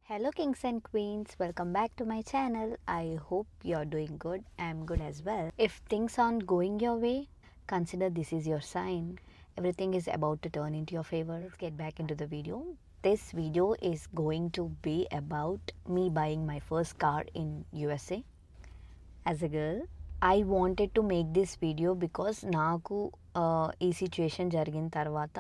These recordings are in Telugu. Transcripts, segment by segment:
Hello kings and queens, welcome back to my channel. I hope you're doing good. I'm good as well. If things aren't going your way, consider this is your sign. Everything is about to turn into your favor. Let's get back into the video. This video is going to be about me buying my first car in USA. As a girl, I wanted to make this video because నాకు ఈ సిచ్యువేషన్ జరిగిన తర్వాత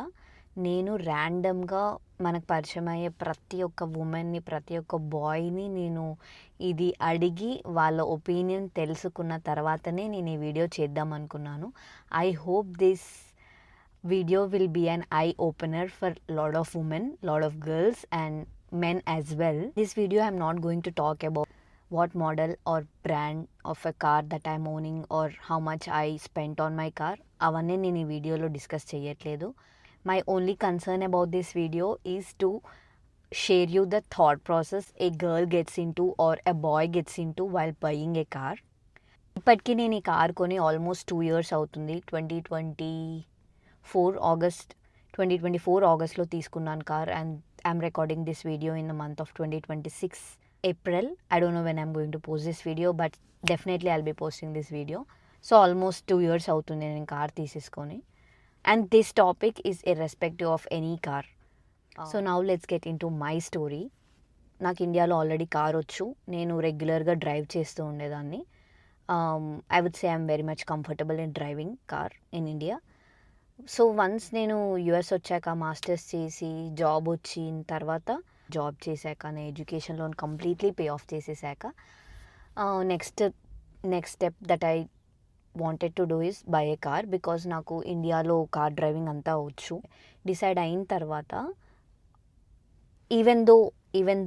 నేను ర్యాండమ్గా మనకు పరిచయం అయ్యే ప్రతి ఒక్క ఉమెన్ని, ప్రతి ఒక్క బాయ్ని నేను ఇది అడిగి వాళ్ళ ఒపీనియన్ తెలుసుకున్న తర్వాతనే నేను ఈ వీడియో చేద్దాం అనుకున్నాను. I hope this video will be an eye opener for lot of women, lot of girls and men as well. This video I'm not going to talk about what model or brand of a car that I'm owning or how much I spent on my car. అవన్నీ నేను ఈ వీడియోలో డిస్కస్ చేయట్లేదు. My only concern about this video is to share you the thought process a girl gets into or a boy gets into while buying a car. ఇప్పటికీ నేను ఈ కార్ కొని ఆల్మోస్ట్ 2 years అవుతుంది. 2024 ఆగస్ట్లో తీసుకున్నాను car and I'm recording this video in the month of 2026 April. I don't know when I'm going to post this video, but definitely I'll be posting this video. So almost 2 years అవుతుంది నేను కార్ తీసేసుకొని. And this topic is irrespective of any car. So now let's get into my story. నాకు ఇండియాలో ఆల్రెడీ కార్ వచ్చు. నేను రెగ్యులర్గా డ్రైవ్ చేస్తూ ఉండేదాన్ని. I would say I'm very much comfortable in driving car in India. So once నేను యుఎస్ వచ్చాక మాస్టర్స్ చేసి జాబ్ వచ్చిన తర్వాత జాబ్ చేశాక నా education loan completely pay off చేసేసాక next step that I wanted to do is buy a car because నాకు ఇండియాలో కార్ డ్రైవింగ్ అంతా వచ్చు. డిసైడ్ అయిన తర్వాత even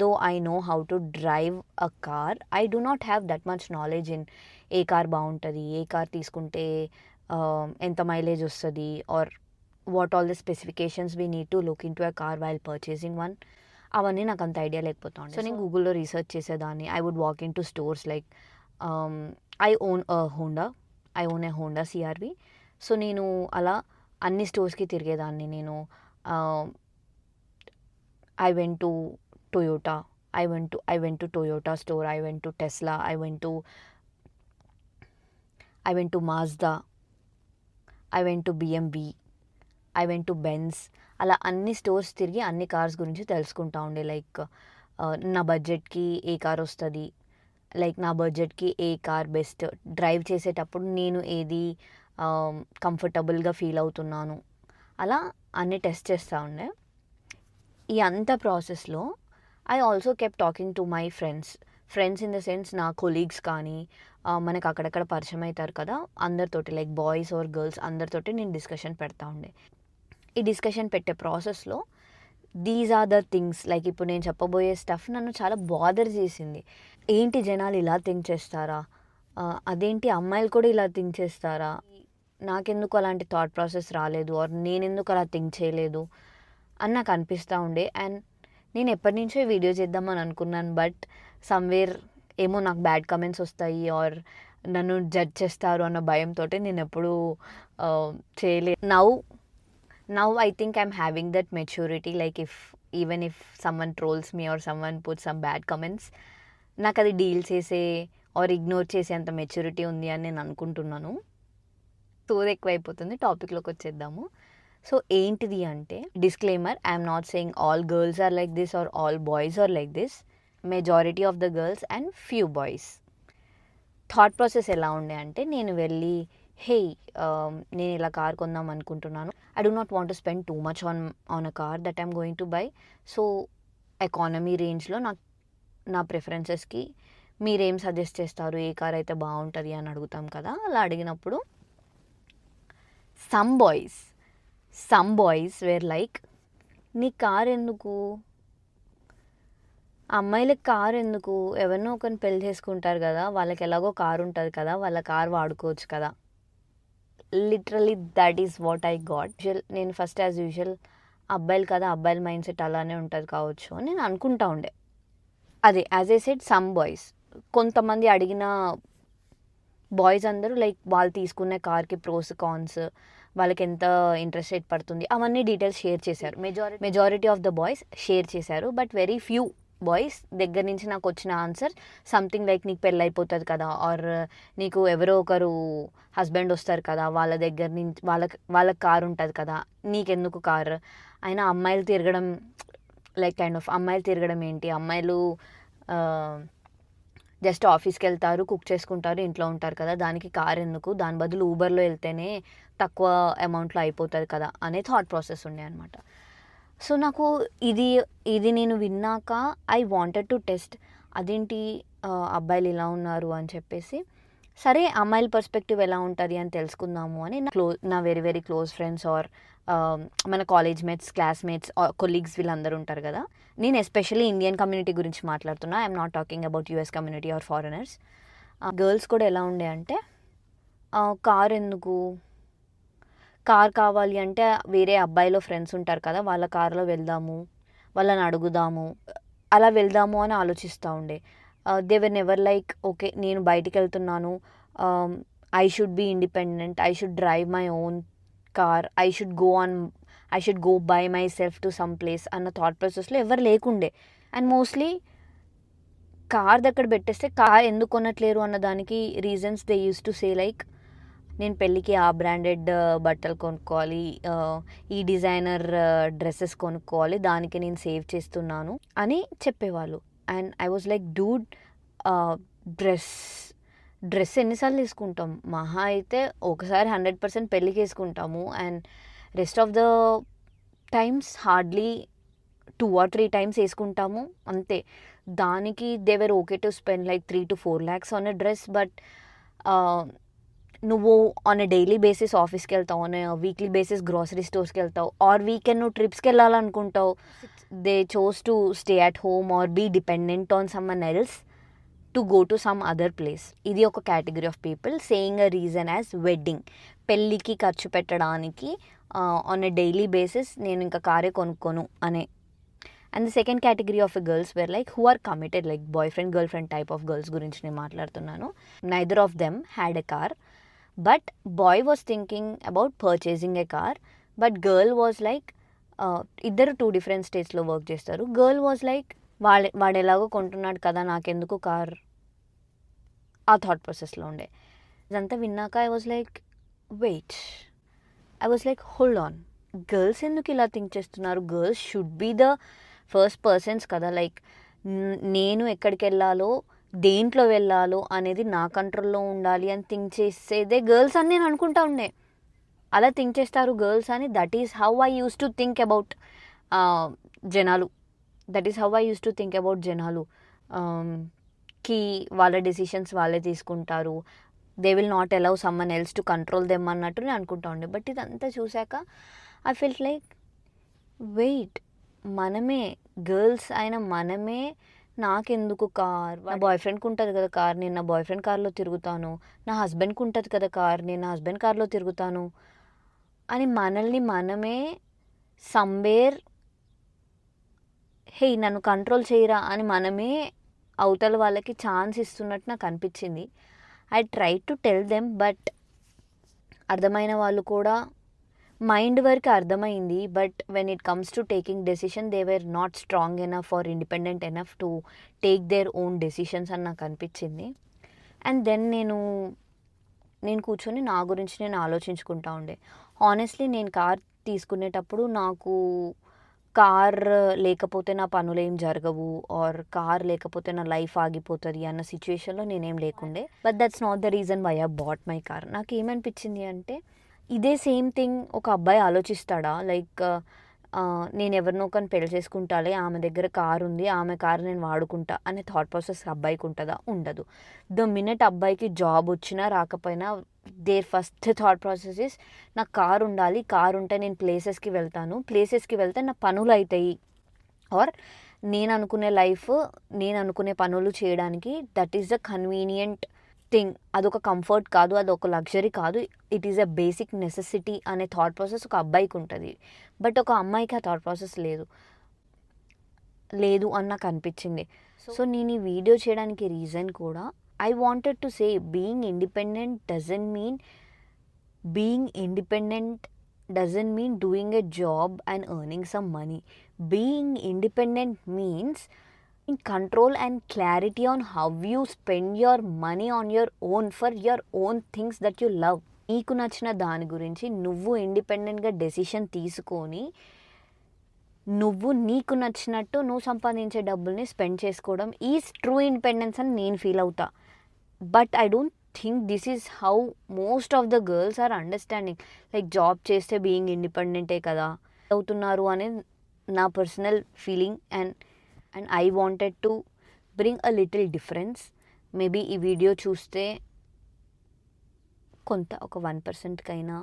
though I know how to drive a car, I do not have that much knowledge in ఏ కార్ బాగుంటుంది, ఏ కార్ తీసుకుంటే ఎంత మైలేజ్ వస్తుంది are what all the specifications we need to look into a car while purchasing one. అవన్నీ నాకు అంత ఐడియా లేకపోతుంది. సో నేను గూగుల్లో రీసెర్చ్ చేసేదాన్ని. I would walk in to stores like I own a Honda CRV. So నేను అలా అన్ని స్టోర్స్కి తిరిగేదాన్ని. నేను I went to Toyota, I went to Toyota store, I went to Tesla, I went to Mazda, I went to బిఎంవి, ఐ వెంట్ టు బెన్స్. అలా అన్ని స్టోర్స్ తిరిగి అన్ని కార్స్ గురించి తెలుసుకుంటా ఉండే. లైక్ నా బడ్జెట్కి ఏ కార్ వస్తుంది, లైక్ నా బడ్జెట్కి ఏ కార్ బెస్ట్, డ్రైవ్ చేసేటప్పుడు నేను ఏది కంఫర్టబుల్గా ఫీల్ అవుతున్నాను, అలా అన్ని టెస్ట్ చేస్తూ ఉండే. ఈ అంత ప్రాసెస్లో I also kept talking to my friends in the sense నా కొలీగ్స్ కానీ మనకు అక్కడక్కడ పరిచయం అవుతారు కదా, అందరితోటి లైక్ బాయ్స్ ఆర్ గర్ల్స్ అందరితోటి నేను డిస్కషన్ పెడతా ఉండే. ఈ డిస్కషన్ పెట్టే ప్రాసెస్లో these are the things, like ఇప్పుడు నేను చెప్పబోయే స్టఫ్ నన్ను చాలా బాదర్ చేసింది. ఏంటి జనాలు ఇలా థింక్ చేస్తారా, అదేంటి అమ్మాయిలు కూడా ఇలా థింక్ చేస్తారా, నాకెందుకు అలాంటి థాట్ ప్రాసెస్ రాలేదు ఆర్ నేనెందుకు అలా థింక్ చేయలేదు అని నాకు అనిపిస్తూ ఉండే. అండ్ నేను ఎప్పటి నుంచో ఈ వీడియో చేద్దామని అనుకున్నాను, బట్ సమ్వేర్ ఏమో నాకు బ్యాడ్ కమెంట్స్ వస్తాయి ఆర్ నన్ను జడ్జ్ చేస్తారు అన్న భయంతో నేను ఎప్పుడూ చేయలేదు. Now I think I'm having that maturity, like even if someone trolls me or someone put some bad comments, నాకు అది డీల్ చేసే ఆర్ ఇగ్నోర్ చేసే అంత మెచ్యూరిటీ ఉంది అని నేను అనుకుంటున్నాను. సోది ఎక్కువైపోతుంది, టాపిక్లోకి వచ్చేద్దాము. సో ఏంటిది అంటే disclaimer, I'm not saying all girls are like this or all boys are like this. Majority of the girls and few boys. Thought process ఎలా ఉండే అంటే, నేను వెళ్ళి నేను ఇలా కార్ కొందాం అనుకుంటున్నాను, I do not want to spend too much on a car that I'm going to buy. So economy రేంజ్లో నా ప్రిఫరెన్సెస్కి మీరేం సజెస్ట్ చేస్తారు, ఏ కార్ అయితే బాగుంటుంది అని అడుగుతాం కదా. అలా అడిగినప్పుడు సమ్ బాయ్స్ వేర్ లైక్, నీ కార్ ఎందుకు, అమ్మాయిలకు కారు ఎందుకు, ఎవరినో ఒకరిని పెళ్లి చేసుకుంటారు కదా, వాళ్ళకి ఎలాగో కారు ఉంటుంది కదా, వాళ్ళ కారు వాడుకోవచ్చు కదా. Literally that is what I got. నేను ఫస్ట్ యాజ్ యూజువల్ అబ్బాయిలు కదా, అబ్బాయిల మైండ్ సెట్ అలానే ఉంటుంది కావచ్చు అని నేను అనుకుంటా ఉండే. అదే as a said some boys, కొంతమంది అడిగిన బాయ్స్ అందరూ లైక్ వాళ్ళు తీసుకునే కార్కి ప్రోస్ కాన్స్, వాళ్ళకి ఎంత ఇంట్రెస్ట్ రేట్ పడుతుంది, అవన్నీ డీటెయిల్స్ షేర్ చేశారు. Majority of the boys share చేశారు, బట్ వెరీ ఫ్యూ బాయ్స్ దగ్గర నుంచి నాకు వచ్చిన ఆన్సర్ సంథింగ్ లైక్ నీకు పెళ్ళి అయిపోతుంది కదా, ఆర్ నీకు ఎవరో ఒకరు హస్బెండ్ వస్తారు కదా, వాళ్ళ దగ్గర నుంచి వాళ్ళకి కారు ఉంటుంది కదా, నీకెందుకు కారు అయినా అమ్మాయిలు తిరగడం లైక్ కైండ్ ఆఫ్ అమ్మాయిలు తిరగడం ఏంటి, అమ్మాయిలు జస్ట్ ఆఫీస్కి వెళ్తారు, కుక్ చేసుకుంటారు, ఇంట్లో ఉంటారు కదా, దానికి కార్ ఎందుకు, దాని బదులు ఊబర్లో వెళ్తేనే తక్కువ అమౌంట్లో అయిపోతుంది కదా అనే థాట్ ప్రాసెస్ ఉండే అనమాట. సో నాకు ఇది నేను విన్నాక ఐ వాంటెడ్ టు టెస్ట్ అదేంటి అబ్బాయిలు ఇలా ఉన్నారు అని చెప్పేసి, సరే అమ్మాయిల పర్స్పెక్టివ్ ఎలా ఉంటుంది అని తెలుసుకుందాము అని నా very very close friends or మన కాలేజ్ మేట్స్, క్లాస్మేట్స్, కొలీగ్స్ వీళ్ళందరూ ఉంటారు కదా. నేను ఎస్పెషల్లీ ఇండియన్ కమ్యూనిటీ గురించి మాట్లాడుతున్నా, I'm not talking about US community or foreigners. Girls కూడా ఎలా ఉండే అంటే, కార్ ఎందుకు, కార్ కావాలి అంటే వేరే అబ్బాయిలో ఫ్రెండ్స్ ఉంటారు కదా, వాళ్ళ కార్లో వెళ్దాము, వాళ్ళని అడుగుదాము, అలా వెళ్దాము అని ఆలోచిస్తూ ఉండే. They were never like okay నేను బయటికి వెళ్తున్నాను, I should be independent, I should drive my own car, I should go by myself to some place అన్న థాట్ ప్రాసెస్లో ఎవరు లేకుండే. అండ్ మోస్ట్లీ కార్ దగ్గర పెట్టేస్తే కార్ ఎందుకు కొనట్లేరు అన్న దానికి reasons they use to say like నేను పెళ్ళికి ఆ బ్రాండెడ్ బట్టలు కొనుక్కోవాలి, ఈ డిజైనర్ డ్రెస్సెస్ కొనుక్కోవాలి, దానికి నేను సేవ్ చేస్తున్నాను అని చెప్పేవాళ్ళు. And I was like dude, dress ఎన్నిసార్లు తీసుకుంటాం, మహా అయితే ఒకసారి 100% పెళ్ళికి వేసుకుంటాము, and rest of the times hardly 2 or 3 times వేసుకుంటాము అంతే. దానికి they were okay to spend like 3 to 4 lakhs on a dress. But నువ్వు ఆన్ ఎ డైలీ బేసిస్ ఆఫీస్కి వెళ్తావు, on a weekly basis grocery స్టోర్స్కి వెళ్తావు, ఆర్ వీకెండ్ నువ్వు ట్రిప్స్కి వెళ్ళాలనుకుంటావు, they chose to stay at home or be dependent on someone else to go to some other place. ఇది ఒక category of people saying a reason as wedding, పెళ్ళికి ఖర్చు పెట్టడానికి ఆన్ ఎ డైలీ బేసిస్ నేను ఇంకా కారే కొనుక్కోను అనే. And the second category of girls were like who are committed, like boyfriend girlfriend type of girls గురించి నేను మాట్లాడుతున్నాను. Neither of them had a car, but boy was thinking about purchasing a car, but girl was like ఇద్దరు 2 different స్టేట్స్లో వర్క్ చేస్తారు. గర్ల్ వాజ్ లైక్ వాడు ఎలాగో కొంటున్నాడు కదా నాకెందుకు కార్, ఆ థాట్ ప్రాసెస్లో ఉండే. ఇదంతా విన్నాక I was like wait, I was like hold on, girls ఎందుకు ఇలా థింక్ చేస్తున్నారు, girls should be the first persons కదా, లైక్ నేను ఎక్కడికి వెళ్ళాలో దేంట్లో వెళ్ళాలో అనేది నా కంట్రోల్లో ఉండాలి అని థింక్ చేసేదే గర్ల్స్ అని నేను అనుకుంటా ఉండే. అలా థింక్ చేస్తారు గర్ల్స్ అని, that is how I use to think about జనాలు, కి వాళ్ళ డెసిషన్స్ వాళ్ళే తీసుకుంటారు, they will not allow someone else to control them అన్నట్టు నేను అనుకుంటా ఉండే. బట్ ఇదంతా చూశాక ఐ ఫెల్ట్ లైక్ వెయిట్, మనమే గర్ల్స్ అయిన మనమే నాకెందుకు కార్, నా బాయ్ ఫ్రెండ్కి ఉంటుంది కదా కార్, నేను నా బాయ్ ఫ్రెండ్ కార్లో తిరుగుతాను, నా హస్బెండ్కి ఉంటుంది కదా కార్, నేను నా హస్బెండ్ కార్లో తిరుగుతాను అని మనల్ని మనమే సమ్వేర్ హే నన్ను కంట్రోల్ చేయరా అని మనమే అవతల వాళ్ళకి ఛాన్స్ ఇస్తున్నట్టు నాకు అనిపించింది. I try to tell them, but అర్థమైన వాళ్ళు కూడా మైండ్ వరకు అర్థమైంది, but when it comes to taking decision they were not strong enough or independent enough to take their own decisions అని నాకు అనిపించింది. అండ్ దెన్ నేను కూర్చొని నా గురించి నేను ఆలోచించుకుంటా ఉండే. హానెస్ట్లీ నేను కార్ తీసుకునేటప్పుడు నాకు కార్ లేకపోతే నా పనులు ఏం జరగవు, ఆర్ కార్ లేకపోతే నా లైఫ్ ఆగిపోతుంది అన్న సిచ్యువేషన్లో నేనేం లేకుండే. But that's not the reason why I bought my car. నాకు ఏమనిపించింది అంటే, ఇదే సేమ్ థింగ్ ఒక అబ్బాయి ఆలోచిస్తాడా, లైక్ నేను ఎవరినో ఒకరిని పెళ్లి చేసుకుంటాలే, ఆమె దగ్గర కార్ ఉంది, ఆమె కార్ నేను వాడుకుంటా అనే థాట్ ప్రాసెస్ అబ్బాయికి ఉంటుందా? ఉండదు. ద మినిట్ అబ్బాయికి జాబ్ వచ్చినా రాకపోయినా their first thought process is నాకు కార్ ఉండాలి, కార్ ఉంటే నేను ప్లేసెస్కి వెళ్తే నా పనులు అవుతాయి, ఆర్ నేను అనుకునే పనులు చేయడానికి that is the convenient thing. అదొక కంఫర్ట్ కాదు, అదొక లగ్జరీ కాదు, it is a basic necessity అనే థాట్ ప్రాసెస్ ఒక అబ్బాయికి ఉంటుంది. బట్ ఒక అమ్మాయికి ఆ థాట్ ప్రాసెస్ లేదు అని నాకు అనిపించింది. సో నేను ఈ వీడియో చేయడానికి రీజన్ కూడా I wanted to say being independent doesn't mean doing a job and earning some money. Being independent means control and clarity on how you spend your money on your own for your own things that you love. నీకు నచ్చిన దాని గురించి నువ్వు ఇండిపెండెంట్గా డెసిషన్ తీసుకొని నువ్వు నీకు నచ్చినట్టు నువ్వు సంపాదించే డబ్బుల్ని స్పెండ్ చేసుకోవడం ఈజ్ ట్రూ ఇండిపెండెన్స్ అని నేను ఫీల్ అవుతా. But I don't think this is how most of the girls are understanding. Like job చేస్తే బీయింగ్ ఇండిపెండెంటే కదా అవుతున్నారు అనేది నా personal feeling. And I wanted to bring a little difference. Maybe ఈ వీడియో చూస్తే కొంత ఒక 1%కైనా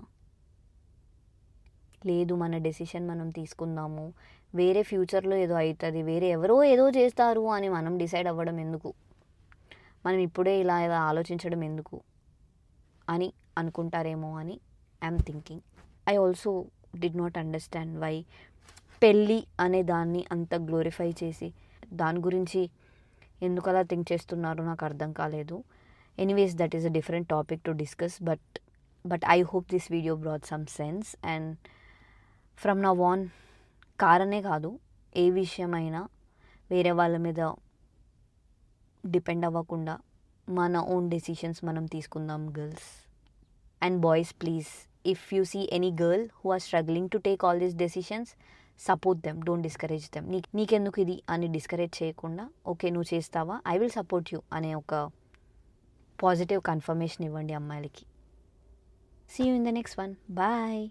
లేదు మన డెసిషన్ మనం తీసుకుందాము, వేరే ఫ్యూచర్లో ఏదో అవుతుంది, వేరే ఎవరో ఏదో చేస్తారు అని మనం డిసైడ్ అవ్వడం ఎందుకు, మనం ఇప్పుడే ఇలా ఇలా ఆలోచించడం ఎందుకు అని అనుకుంటారేమో అని I'm thinking. I also did not understand why పెళ్ళి అనే దాన్ని అంత గ్లోరిఫై చేసి దాని గురించి ఎందుకు అలా థింక్ చేస్తున్నారో నాకు అర్థం కాలేదు. Anyways that is a different topic to discuss. But I hope this video brought some sense. And from now on కారనే కాదు ఏ విషయమైనా వేరే వాళ్ళ మీద డిపెండ్ అవ్వకుండా మన ఓన్ డెసిషన్స్ మనం తీసుకుందాం girls. And boys please, if you see any girl who are struggling to take all these decisions, support them, don't discourage them. నీకెందుకు ఇది అని డిస్కరేజ్ చేయకుండా ఓకే నువ్వు చేస్తావా, ఐ విల్ సపోర్ట్ యూ అనే ఒక పాజిటివ్ కన్ఫర్మేషన్ ఇవ్వండి అమ్మాయిలకి. See you in the next one. Bye.